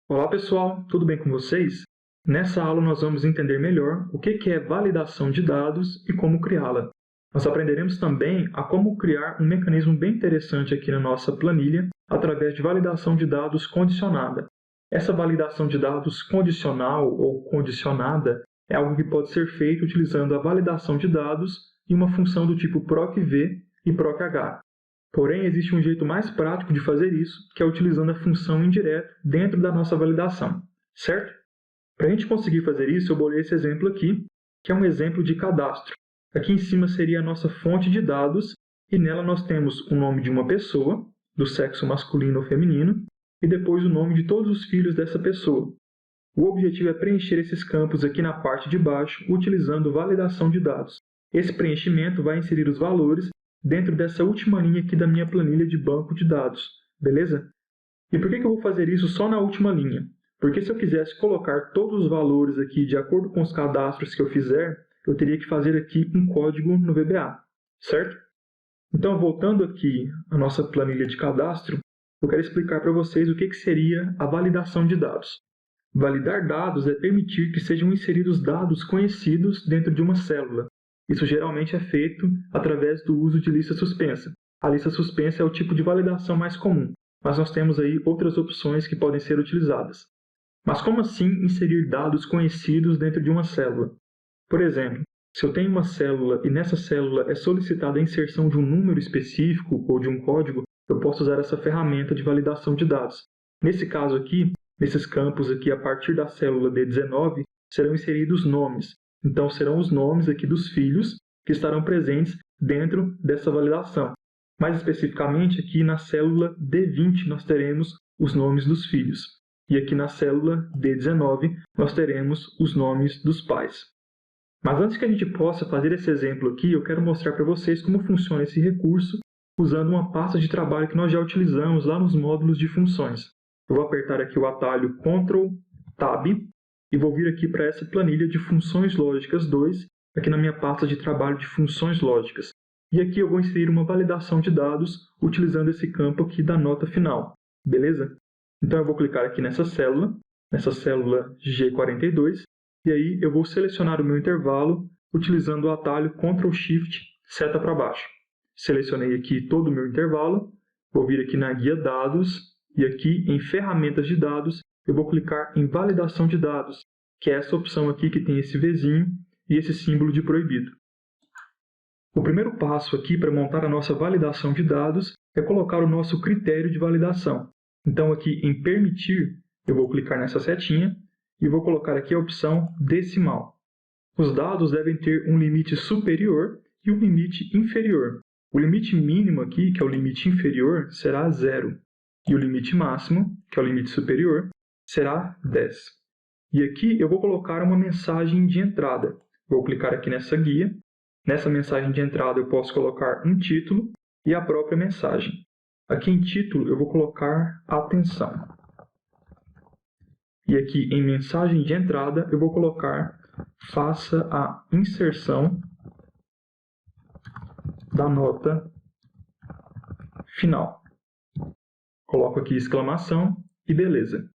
Olá pessoal, tudo bem com vocês? Nessa aula nós vamos entender melhor o que é validação de dados e como criá-la. Nós aprenderemos também a como criar um mecanismo bem interessante aqui na nossa planilha através de validação de dados condicionada. Essa validação de dados condicional ou condicionada é algo que pode ser feito utilizando a validação de dados e uma função do tipo procv e proch. Porém, existe um jeito mais prático de fazer isso, que é utilizando a função indireta dentro da nossa validação, certo? Para a gente conseguir fazer isso, eu bolei esse exemplo aqui, que é um exemplo de cadastro. Aqui em cima seria a nossa fonte de dados, e nela nós temos o nome de uma pessoa, do sexo masculino ou feminino, e depois o nome de todos os filhos dessa pessoa. O objetivo é preencher esses campos aqui na parte de baixo, utilizando validação de dados. Esse preenchimento vai inserir os valores dentro dessa última linha aqui da minha planilha de banco de dados, beleza? E por que eu vou fazer isso só na última linha? Porque se eu quisesse colocar todos os valores aqui de acordo com os cadastros que eu fizer, eu teria que fazer aqui um código no VBA, certo? Então, voltando aqui à nossa planilha de cadastro, eu quero explicar para vocês o que seria a validação de dados. Validar dados é permitir que sejam inseridos dados conhecidos dentro de uma célula. Isso geralmente é feito através do uso de lista suspensa. A lista suspensa é o tipo de validação mais comum, mas nós temos aí outras opções que podem ser utilizadas. Mas como assim inserir dados conhecidos dentro de uma célula? Por exemplo, se eu tenho uma célula e nessa célula é solicitada a inserção de um número específico ou de um código, eu posso usar essa ferramenta de validação de dados. Nesse caso aqui, nesses campos aqui a partir da célula D19, serão inseridos nomes. Então, serão os nomes aqui dos filhos que estarão presentes dentro dessa validação. Mais especificamente, aqui na célula D20 nós teremos os nomes dos filhos. E aqui na célula D19 nós teremos os nomes dos pais. Mas antes que a gente possa fazer esse exemplo aqui, eu quero mostrar para vocês como funciona esse recurso usando uma pasta de trabalho que nós já utilizamos lá nos módulos de funções. Eu vou apertar aqui o atalho Ctrl Tab e vou vir aqui para essa planilha de funções lógicas 2, aqui na minha pasta de trabalho de funções lógicas. E aqui eu vou inserir uma validação de dados utilizando esse campo aqui da nota final, beleza? Então eu vou clicar aqui nessa célula G42, e aí eu vou selecionar o meu intervalo utilizando o atalho Ctrl Shift, seta para baixo. Selecionei aqui todo o meu intervalo, vou vir aqui na guia dados, e aqui em ferramentas de dados, eu vou clicar em validação de dados, que é essa opção aqui que tem esse Vzinho e esse símbolo de proibido. O primeiro passo aqui para montar a nossa validação de dados é colocar o nosso critério de validação. Então aqui em permitir, eu vou clicar nessa setinha e vou colocar aqui a opção decimal. Os dados devem ter um limite superior e um limite inferior. O limite mínimo aqui, que é o limite inferior, será 0. E o limite máximo, que é o limite superior, será 10. E aqui eu vou colocar uma mensagem de entrada. Vou clicar aqui nessa guia. Nessa mensagem de entrada eu posso colocar um título e a própria mensagem. Aqui em título eu vou colocar atenção. E aqui em mensagem de entrada eu vou colocar faça a inserção da nota final. Coloco aqui exclamação e beleza.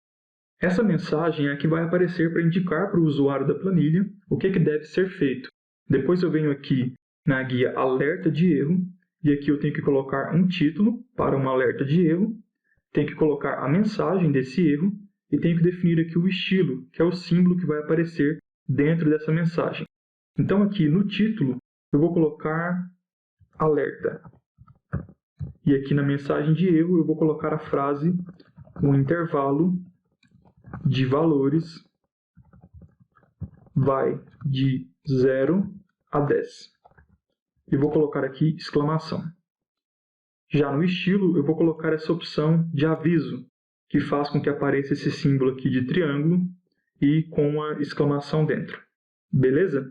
Essa mensagem é a que vai aparecer para indicar para o usuário da planilha o que deve ser feito. Depois eu venho aqui na guia alerta de erro, e aqui eu tenho que colocar um título para um alerta de erro, tenho que colocar a mensagem desse erro, e tenho que definir aqui o estilo, que é o símbolo que vai aparecer dentro dessa mensagem. Então aqui no título eu vou colocar alerta. E aqui na mensagem de erro eu vou colocar a frase, o intervalo de valores vai de 0 a 10. E vou colocar aqui exclamação. Já no estilo, eu vou colocar essa opção de aviso, que faz com que apareça esse símbolo aqui de triângulo e com a exclamação dentro. Beleza?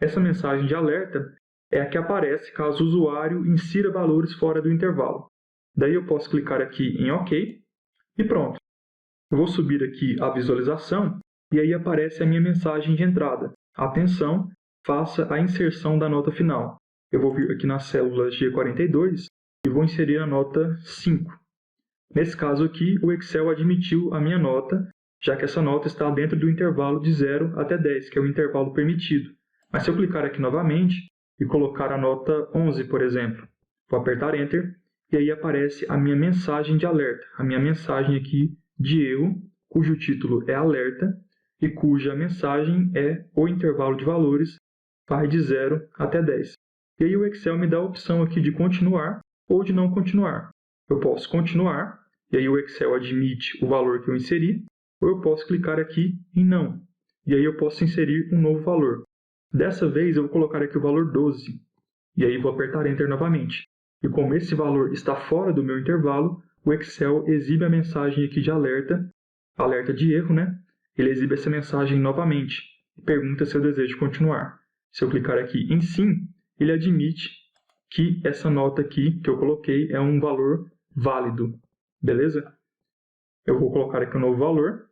Essa mensagem de alerta é a que aparece caso o usuário insira valores fora do intervalo. Daí eu posso clicar aqui em OK e pronto. Eu vou subir aqui a visualização e aí aparece a minha mensagem de entrada. Atenção, faça a inserção da nota final. Eu vou vir aqui na célula G42 e vou inserir a nota 5. Nesse caso aqui, o Excel admitiu a minha nota já que essa nota está dentro do intervalo de 0 até 10, que é o intervalo permitido. Mas se eu clicar aqui novamente e colocar a nota 11, por exemplo, vou apertar Enter, e aí aparece a minha mensagem de alerta, a minha mensagem aqui de erro, cujo título é alerta, e cuja mensagem é o intervalo de valores vai de 0 até 10. E aí o Excel me dá a opção aqui de continuar ou de não continuar. Eu posso continuar, e aí o Excel admite o valor que eu inseri, ou eu posso clicar aqui em não, e aí eu posso inserir um novo valor. Dessa vez eu vou colocar aqui o valor 12, e aí vou apertar Enter novamente. E como esse valor está fora do meu intervalo, o Excel exibe a mensagem aqui de alerta, alerta de erro, né? Ele exibe essa mensagem novamente e pergunta se eu desejo continuar. Se eu clicar aqui em sim, ele admite que essa nota aqui que eu coloquei é um valor válido, beleza? Eu vou colocar aqui um novo valor,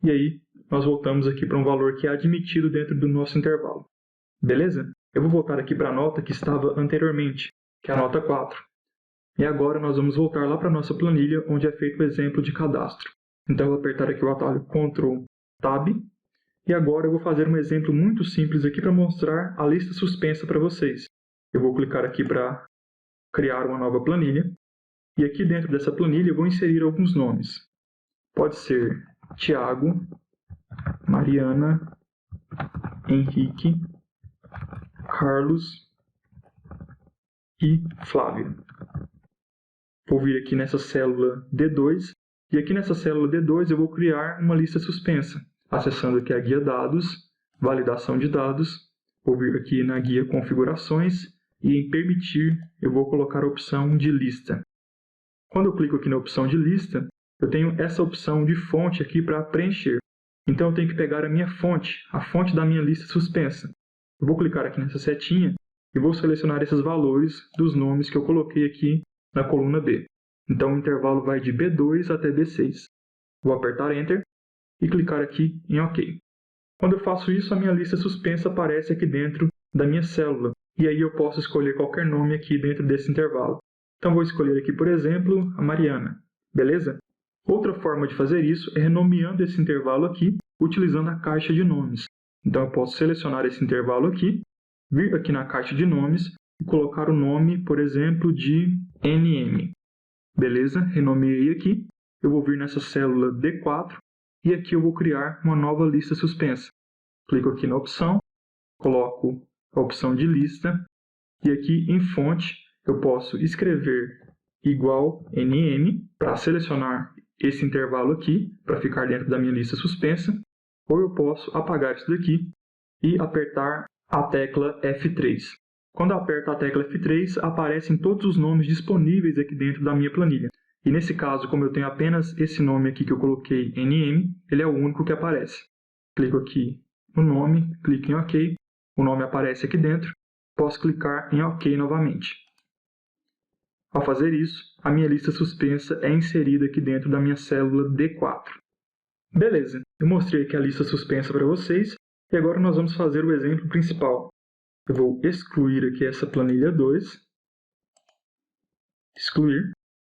e aí nós voltamos aqui para um valor que é admitido dentro do nosso intervalo, beleza? Eu vou voltar aqui para a nota que estava anteriormente, que é a nota 4. E agora nós vamos voltar lá para a nossa planilha, onde é feito o exemplo de cadastro. Então eu vou apertar aqui o atalho Ctrl Tab, e agora eu vou fazer um exemplo muito simples aqui para mostrar a lista suspensa para vocês. Eu vou clicar aqui para criar uma nova planilha, e aqui dentro dessa planilha eu vou inserir alguns nomes. Pode ser Tiago, Mariana, Henrique, Carlos e Flávio. Vou vir aqui nessa célula D2, e aqui nessa célula D2 eu vou criar uma lista suspensa, acessando aqui a guia dados, validação de dados, vou vir aqui na guia configurações, e em permitir eu vou colocar a opção de lista. Quando eu clico aqui na opção de lista, eu tenho essa opção de fonte aqui para preencher. Então eu tenho que pegar a minha fonte, a fonte da minha lista suspensa. Eu vou clicar aqui nessa setinha e vou selecionar esses valores dos nomes que eu coloquei aqui na coluna B. Então o intervalo vai de B2 até B6. Vou apertar Enter e clicar aqui em OK. Quando eu faço isso, a minha lista suspensa aparece aqui dentro da minha célula. E aí eu posso escolher qualquer nome aqui dentro desse intervalo. Então vou escolher aqui, por exemplo, a Mariana. Beleza? Outra forma de fazer isso é renomeando esse intervalo aqui, utilizando a caixa de nomes. Então eu posso selecionar esse intervalo aqui, vir aqui na caixa de nomes e colocar o nome, por exemplo, de NM. Beleza? Renomeei aqui. Eu vou vir nessa célula D4 e aqui eu vou criar uma nova lista suspensa. Clico aqui na opção, coloco a opção de lista e aqui em fonte eu posso escrever igual NM para selecionar esse intervalo aqui para ficar dentro da minha lista suspensa, ou eu posso apagar isso daqui e apertar a tecla F3. Quando eu aperto a tecla F3, aparecem todos os nomes disponíveis aqui dentro da minha planilha. E nesse caso, como eu tenho apenas esse nome aqui que eu coloquei, NM, ele é o único que aparece. Clico aqui no nome, clico em OK, o nome aparece aqui dentro, posso clicar em OK novamente. Ao fazer isso, a minha lista suspensa é inserida aqui dentro da minha célula D4. Beleza, eu mostrei aqui a lista suspensa para vocês, e agora nós vamos fazer o exemplo principal. Eu vou excluir aqui essa planilha 2, excluir,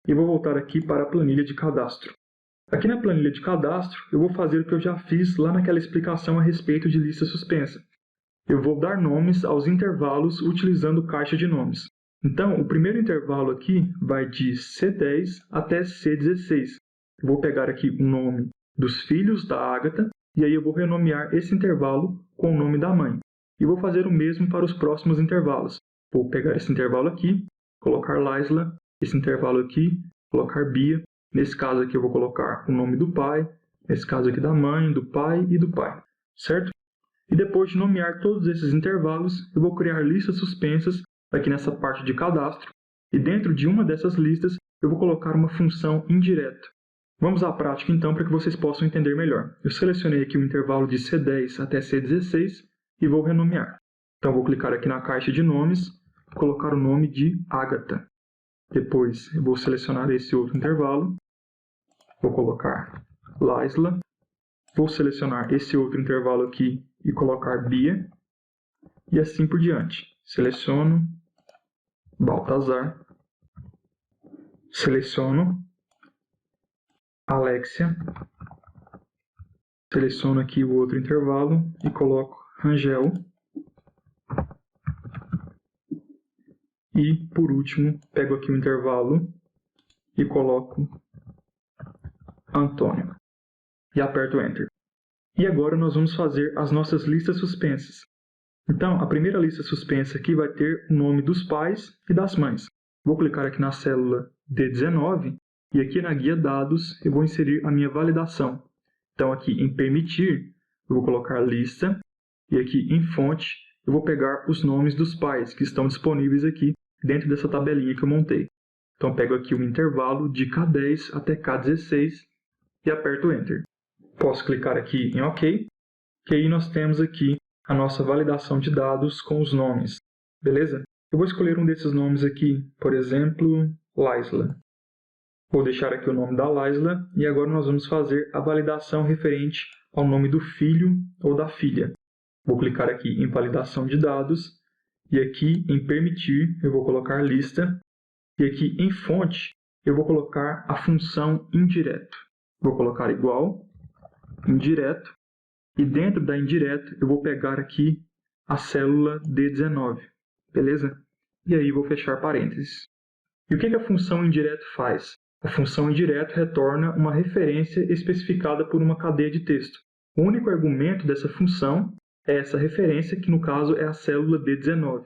e vou voltar aqui para a planilha de cadastro. Aqui na planilha de cadastro, eu vou fazer o que eu já fiz lá naquela explicação a respeito de lista suspensa. Eu vou dar nomes aos intervalos utilizando caixa de nomes. Então, o primeiro intervalo aqui vai de C10 até C16. Eu vou pegar aqui o nome dos filhos da Agatha, e aí eu vou renomear esse intervalo com o nome da mãe. E vou fazer o mesmo para os próximos intervalos. Vou pegar esse intervalo aqui, colocar Laisla, esse intervalo aqui, colocar Bia. Nesse caso aqui eu vou colocar o nome do pai, nesse caso aqui da mãe, do pai e do pai, certo? E depois de nomear todos esses intervalos, eu vou criar listas suspensas aqui nessa parte de cadastro, e dentro de uma dessas listas eu vou colocar uma função indireta. Vamos à prática então para que vocês possam entender melhor. Eu selecionei aqui o intervalo de C10 até C16 e vou renomear. Então vou clicar aqui na caixa de nomes, colocar o nome de Agatha. Depois eu vou selecionar esse outro intervalo, vou colocar Laisla, vou selecionar esse outro intervalo aqui e colocar Bia, e assim por diante. Seleciono Baltazar, seleciono Alexia, Seleciono aqui o outro intervalo e coloco Rangel. E, por último, pego aqui o intervalo e coloco Antônio. E aperto Enter. E agora nós vamos fazer as nossas listas suspensas. Então, a primeira lista suspensa aqui vai ter o nome dos pais e das mães. Vou clicar aqui na célula D19 e aqui na guia dados eu vou inserir a minha validação. Então, aqui em permitir, eu vou colocar lista e aqui em fonte eu vou pegar os nomes dos pais que estão disponíveis aqui dentro dessa tabelinha que eu montei. Então, pego aqui um intervalo de K10 até K16 e aperto Enter. Posso clicar aqui em OK, que aí nós temos aqui a nossa validação de dados com os nomes, beleza? Eu vou escolher um desses nomes aqui, por exemplo, Laisla. Vou deixar aqui o nome da Laisla e agora nós vamos fazer a validação referente ao nome do filho ou da filha. Vou clicar aqui em validação de dados e aqui em permitir eu vou colocar lista e aqui em fonte eu vou colocar a função indireto. Vou colocar igual, indireto, e dentro da indireto eu vou pegar aqui a célula D19, beleza? E aí vou fechar parênteses. E o que a função indireto faz? A função indireto retorna uma referência especificada por uma cadeia de texto. O único argumento dessa função é essa referência, que no caso é a célula D19.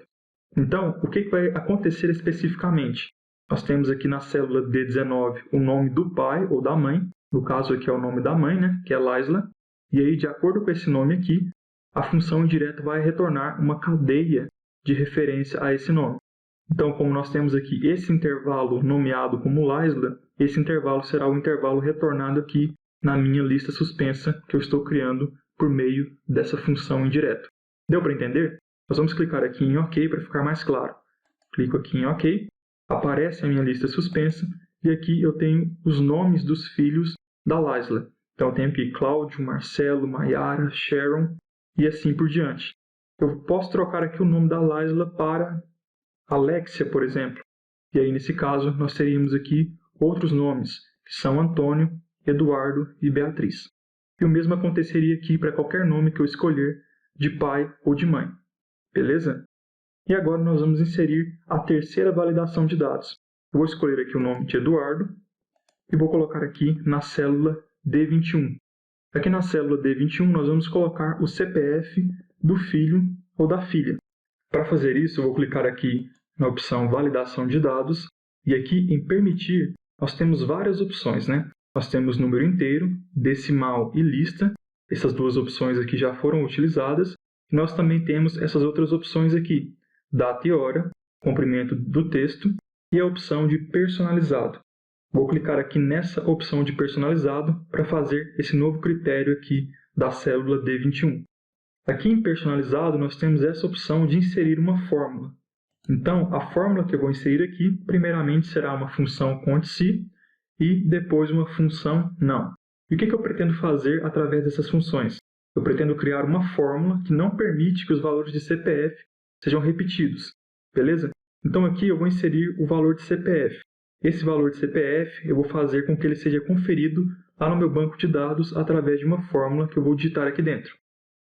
Então, o que vai acontecer especificamente? Nós temos aqui na célula D19 o nome do pai ou da mãe, no caso aqui é o nome da mãe, né, que é Laisla, e aí de acordo com esse nome aqui, a função indireta vai retornar uma cadeia de referência a esse nome. Então, como nós temos aqui esse intervalo nomeado como Laisla, esse intervalo será o intervalo retornado aqui na minha lista suspensa que eu estou criando por meio dessa função indireta. Deu para entender? Nós vamos clicar aqui em OK para ficar mais claro. Clico aqui em OK, aparece a minha lista suspensa e aqui eu tenho os nomes dos filhos da Laisla. Então eu tenho aqui Cláudio, Marcelo, Maiara, Sharon e assim por diante. Eu posso trocar aqui o nome da Laisla para Alexia, por exemplo. E aí nesse caso nós teríamos aqui outros nomes, que são Antônio, Eduardo e Beatriz. E o mesmo aconteceria aqui para qualquer nome que eu escolher de pai ou de mãe. Beleza? E agora nós vamos inserir a terceira validação de dados. Eu vou escolher aqui o nome de Eduardo e vou colocar aqui na célula D21. Aqui na célula D21 nós vamos colocar o CPF do filho ou da filha. Para fazer isso, eu vou clicar aqui na opção Validação de dados e aqui em Permitir nós temos várias opções, né? Nós temos número inteiro, decimal e lista. Essas duas opções aqui já foram utilizadas. E nós também temos essas outras opções aqui, data e hora, comprimento do texto e a opção de personalizado. Vou clicar aqui nessa opção de personalizado para fazer esse novo critério aqui da célula D21. Aqui em personalizado nós temos essa opção de inserir uma fórmula. Então, a fórmula que eu vou inserir aqui, primeiramente será uma função cont_se e depois uma função não. E o que eu pretendo fazer através dessas funções? Eu pretendo criar uma fórmula que não permite que os valores de CPF sejam repetidos, beleza? Então aqui eu vou inserir o valor de CPF. Esse valor de CPF eu vou fazer com que ele seja conferido lá no meu banco de dados através de uma fórmula que eu vou digitar aqui dentro.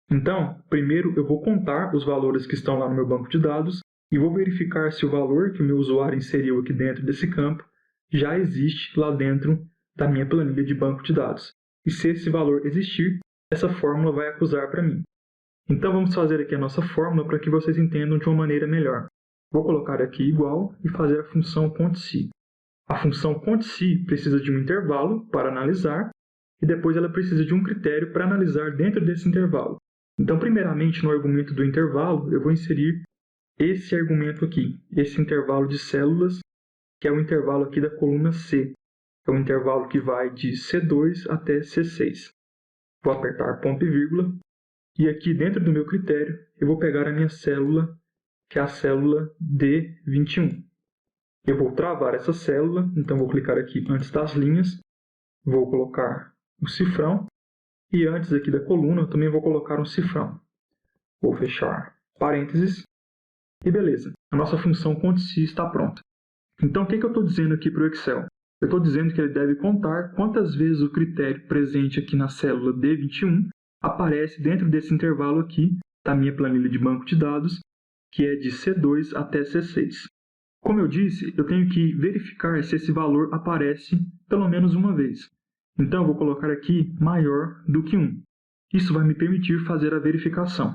Então, primeiro eu vou contar os valores que estão lá no meu banco de dados e vou verificar se o valor que o meu usuário inseriu aqui dentro desse campo já existe lá dentro da minha planilha de banco de dados. E se esse valor existir, essa fórmula vai acusar para mim. Então vamos fazer aqui a nossa fórmula para que vocês entendam de uma maneira melhor. Vou colocar aqui igual e fazer a função cont_se. A função cont_se precisa de um intervalo para analisar e depois ela precisa de um critério para analisar dentro desse intervalo. Então, primeiramente, no argumento do intervalo, eu vou inserir esse argumento aqui, esse intervalo de células, que é o intervalo aqui da coluna C. É um intervalo que vai de C2 até C6. Vou apertar ponto e vírgula. E aqui dentro do meu critério, eu vou pegar a minha célula, que é a célula D21. Eu vou travar essa célula, então vou clicar aqui antes das linhas, vou colocar o cifrão, e antes aqui da coluna eu também vou colocar um cifrão. Vou fechar parênteses, e beleza, a nossa função cont_se está pronta. Então o que eu estou dizendo aqui para o Excel? Eu estou dizendo que ele deve contar quantas vezes o critério presente aqui na célula D21 aparece dentro desse intervalo aqui da minha planilha de banco de dados, que é de C2 até C6. Como eu disse, eu tenho que verificar se esse valor aparece pelo menos uma vez. Então, eu vou colocar aqui maior do que 1. Isso vai me permitir fazer a verificação.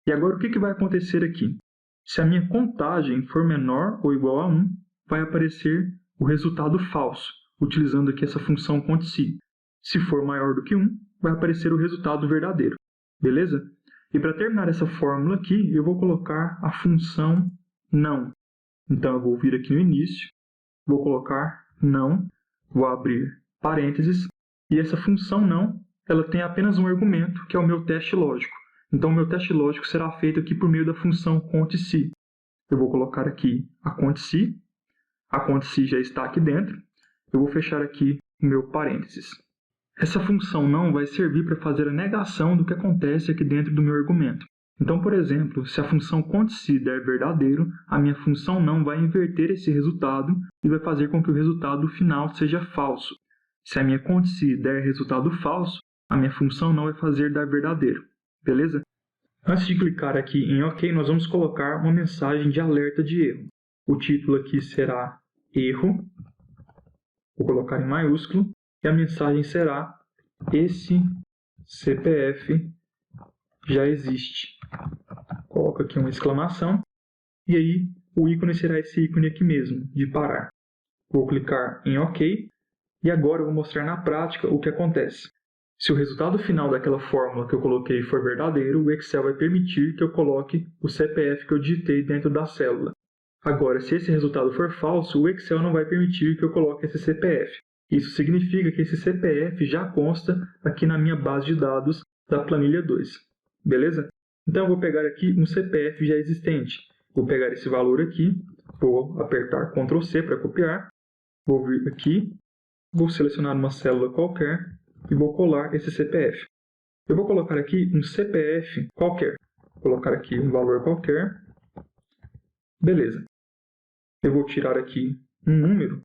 E agora, o que vai acontecer aqui? Se a minha contagem for menor ou igual a 1, vai aparecer o resultado falso, utilizando aqui essa função conte-se. Se for maior do que 1, vai aparecer o resultado verdadeiro. Beleza? E para terminar essa fórmula aqui, eu vou colocar a função não. Então, eu vou vir aqui no início, vou colocar não, vou abrir parênteses, e essa função não, ela tem apenas um argumento, que é o meu teste lógico. Então, o meu teste lógico será feito aqui por meio da função conte-se. Eu vou colocar aqui a conte-se já está aqui dentro, eu vou fechar aqui o meu parênteses. Essa função não vai servir para fazer a negação do que acontece aqui dentro do meu argumento. Então, por exemplo, se a função conte-se der verdadeiro, a minha função não vai inverter esse resultado e vai fazer com que o resultado final seja falso. Se a minha conte-se der resultado falso, a minha função não vai fazer dar verdadeiro. Beleza? Antes de clicar aqui em OK, nós vamos colocar uma mensagem de alerta de erro. O título aqui será erro, vou colocar em maiúsculo, e a mensagem será esse CPF já existe. Coloco aqui uma exclamação, e aí o ícone será esse ícone aqui mesmo, de parar. Vou clicar em OK, e agora eu vou mostrar na prática o que acontece. Se o resultado final daquela fórmula que eu coloquei for verdadeiro, o Excel vai permitir que eu coloque o CPF que eu digitei dentro da célula. Agora, se esse resultado for falso, o Excel não vai permitir que eu coloque esse CPF. Isso significa que esse CPF já consta aqui na minha base de dados da planilha 2. Beleza? Então, eu vou pegar aqui um CPF já existente. Vou pegar esse valor aqui, vou apertar Ctrl C para copiar, vou vir aqui, vou selecionar uma célula qualquer e vou colar esse CPF. Eu vou colocar aqui um CPF qualquer. Vou colocar aqui um valor qualquer. Beleza. Eu vou tirar aqui um número.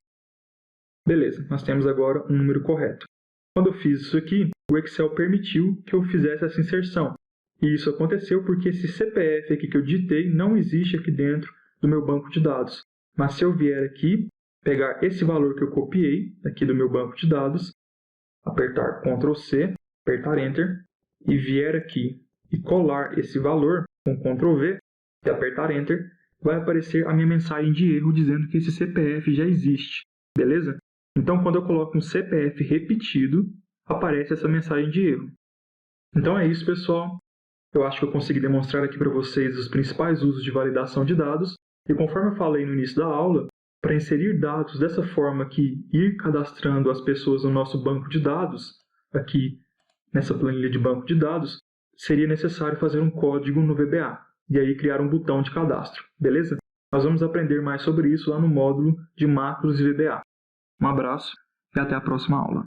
Beleza, nós temos agora um número correto. Quando eu fiz isso aqui, o Excel permitiu que eu fizesse essa inserção. E isso aconteceu porque esse CPF aqui que eu digitei não existe aqui dentro do meu banco de dados. Mas se eu vier aqui, pegar esse valor que eu copiei aqui do meu banco de dados, apertar Ctrl C, apertar Enter, e vier aqui e colar esse valor com Ctrl V e apertar Enter, vai aparecer a minha mensagem de erro dizendo que esse CPF já existe. Beleza? Então, quando eu coloco um CPF repetido, aparece essa mensagem de erro. Então é isso, pessoal. Eu acho que eu consegui demonstrar aqui para vocês os principais usos de validação de dados. E conforme eu falei no início da aula, para inserir dados dessa forma aqui, ir cadastrando as pessoas no nosso banco de dados, aqui nessa planilha de banco de dados, seria necessário fazer um código no VBA e aí criar um botão de cadastro, beleza? Nós vamos aprender mais sobre isso lá no módulo de macros e VBA. Um abraço e até a próxima aula.